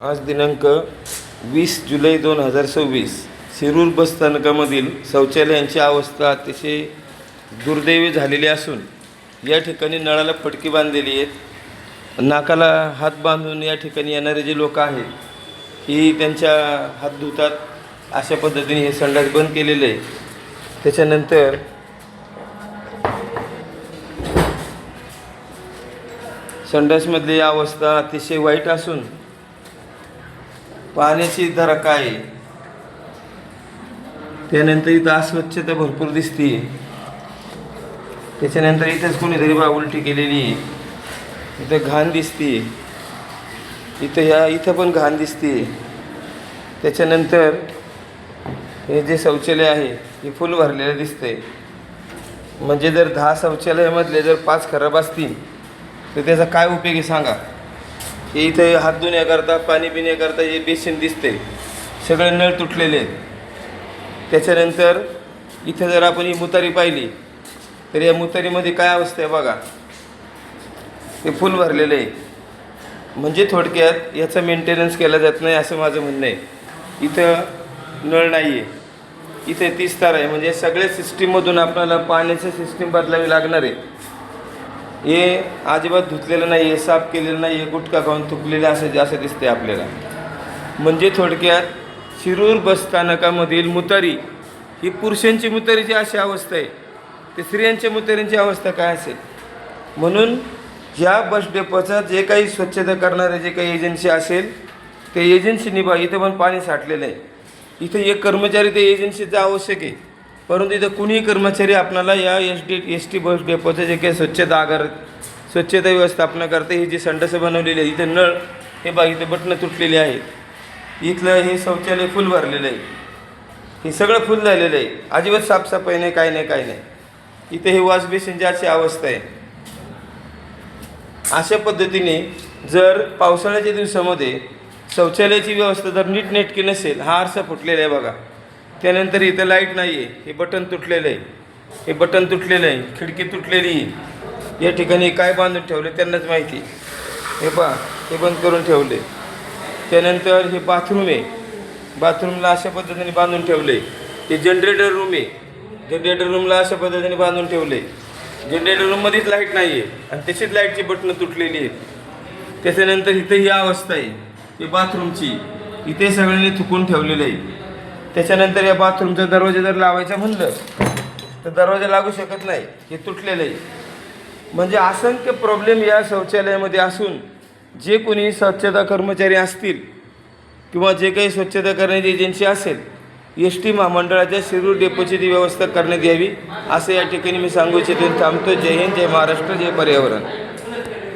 आज दिनांक 20 जुलै 2026 शिरूर बस स्थानकामधील शौचालयांची अवस्था अतिशय दुर्दैवी झालेली असून या ठिकाणी नळाला फटकी बांधलेली आहेत. नाकाला हात बांधून या ठिकाणी येणारे जे लोक आहेत ही त्यांच्या हात धुतात. अशा पद्धतीने हे संडास बंद केलेले आहे. त्याच्यानंतर संडासमधली अवस्था अतिशय वाईट असून पाण्याची धारा काय आहे. त्यानंतर इथं अस्वच्छता भरपूर दिसते. त्याच्यानंतर इथंच कोणीतरी उलटी केलेली आहे. इथं घाण दिसते. इथं पण घाण दिसते. त्याच्यानंतर हे जे शौचालय आहे हे फुल भरलेलं दिसतंय. म्हणजे जर 10 शौचालयामधले जर 5 खराब असतील तर त्याचा काय उपयोग आहे सांगा. हे इथे हात धुण्याकरता पाणी पिण्याकरता हे बेसिन दिसते. सगळे नळ तुटलेले आहेत. त्याच्यानंतर इथं जर आपण ही मुतारी पाहिली तर या मुतारीमध्ये काय अवस्था आहे बघा. ते फुल भरलेलं आहे. म्हणजे थोडक्यात याचा मेंटेनन्स केला जात नाही असं माझं म्हणणं आहे. इथं नळ नाही आहे. इथे 30 तार आहे. म्हणजे सगळ्या सिस्टीममधून आपल्याला पाण्याचं सिस्टीम बदलावी लागणार आहे. हे अजिबात धुतलेलं नाही आहे, साफ केलेलं नाही आहे, गुटखा खाऊन थुकलेलं असं दिसते आपल्याला. म्हणजे थोडक्यात शिरूर बस स्थानकामधील मुतारी ही पुरुषांची मुतारीची अशी अवस्था आहे. ते स्त्रियांच्या मुतारींची अवस्था काय असेल. म्हणून ह्या बस डेपोचा जे काही स्वच्छता करणारे जे काही एजन्सी असेल ते एजन्सीनी इथं पण पाणी साठलेलं आहे. इथं एक कर्मचारी ते एजन्सीचा आवश्यक आहे. परंतु इथं कुणीही कर्मचारी आपल्याला या एस टी बस डेपोचं जे काही स्वच्छता व्यवस्थापनाकरता ही जी संडासं बनवलेली आहे. इथं नळ हे इथं बटणं तुटलेली आहेत. इथलं हे शौचालय फुल भरलेलं आहे. हे सगळं फुल झालेलं आहे. अजिबात साफसफाई नाही, काय नाही. इथे हे वॉश बेसिनची अशी अवस्था आहे. अशा पद्धतीने जर पावसाळ्याच्या दिवसामध्ये शौचालयाची व्यवस्था जर नीटनेटकी नसेल. हा आरसा फुटलेला आहे बघा. त्यानंतर इथं लाईट नाही आहे. हे बटन तुटलेलं आहे. हे बटन तुटलेलं आहे. खिडकी तुटलेली आहे. या ठिकाणी काय बांधून ठेवले त्यांनाच माहिती. हे पहा, हे बंद करून ठेवले. त्यानंतर हे बाथरूम आहे. बाथरूमला अशा पद्धतीने बांधून ठेवले. हे जनरेटर रूम आहे. जनरेटर रूमला अशा पद्धतीने बांधून ठेवले. जनरेटर रूममध्येच लाईट नाही आहे आणि त्याचीच लाईटची बटणं तुटलेली आहेत. त्याच्यानंतर इथं ही अवस्था आहे ही बाथरूमची. इथे सगळ्यांनी थुकून ठेवलेलं आहे. त्याच्यानंतर या बाथरूमचा दरवाजा जर लावायचा म्हणलं तर दरवाजा लागू शकत नाही. हे तुटलेलं आहे. म्हणजे असंख्य प्रॉब्लेम या शौचालयामध्ये असून जे कोणी स्वच्छता कर्मचारी असतील किंवा जे काही स्वच्छता करण्याची एजन्सी असेल एस टी महामंडळाच्या शिरूर डेपोची ती व्यवस्था करण्यात यावी असं या ठिकाणी मी सांगू इच्छितो. थांबतो. जय हिंद, जय महाराष्ट्र, जय पर्यावरण.